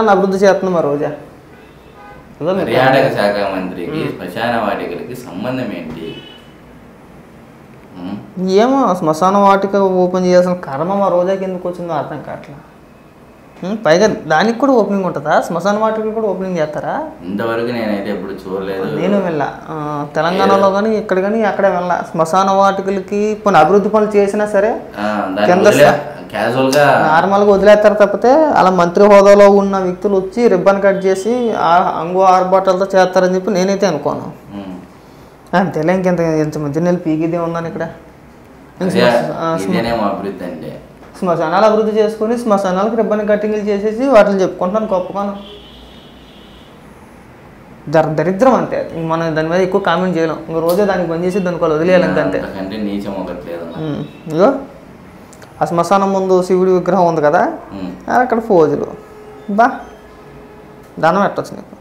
అభివృద్ధి చేస్తుంది మా రోజా. పర్యాటక శాఖ మంత్రికి శ్మశాన వాటికలకి సంబంధం ఏంటి? ఏమో శ్మశాన వాటిక ఓపెన్ చేయాల్సిన కర్మ మా రోజాకి ఎందుకు వచ్చిందో అర్థం కావట్లా. పైగా దానికి కూడా ఓపెనింగ్ ఉంటుందా? శ్మశాన వాటికలు కూడా ఓపెనింగ్ చేస్తారా? ఇంతవరకు నేనైతే ఎప్పుడు చూడలేదు. నేను వెళ్ళా తెలంగాణలో కానీ ఇక్కడ కానీ అక్కడ వెళ్ళా. శ్మశాన వాటికలకి కొన్ని అభివృద్ధి పనులు చేసినా సరే కింద నార్మల్గా వదిలేస్తారు తప్పితే అలా మంత్రి హోదాలో ఉన్న వ్యక్తులు వచ్చి రిబ్బన్ కట్ చేసి అంగు ఆర్బాటలతో చేస్తారని చెప్పి నేనైతే అనుకోను. అంతేలే ఇంత మధ్య నెల పీకిదే ఉందని ఇక్కడ శ్మశానాలు అభివృద్ధి చేసుకుని శ్మశానాలకు రిబ్బన్ కటింగ్లు చేసేసి వాటిని చెప్పుకుంటున్నాను గొప్పగాను. దరిద్రం అంతే. మనం దాని మీద ఎక్కువ కామెంట్ చేయలేం. ఇంక రోజే దానికి పని చేసి దానికి వాళ్ళు వదిలేయాలి అంతే. ఇగో ఆ శ్మశానం ముందు శివుడి విగ్రహం ఉంది కదా, అక్కడ ఫోజులు బా దండం పెట్టచ్చు నీకు.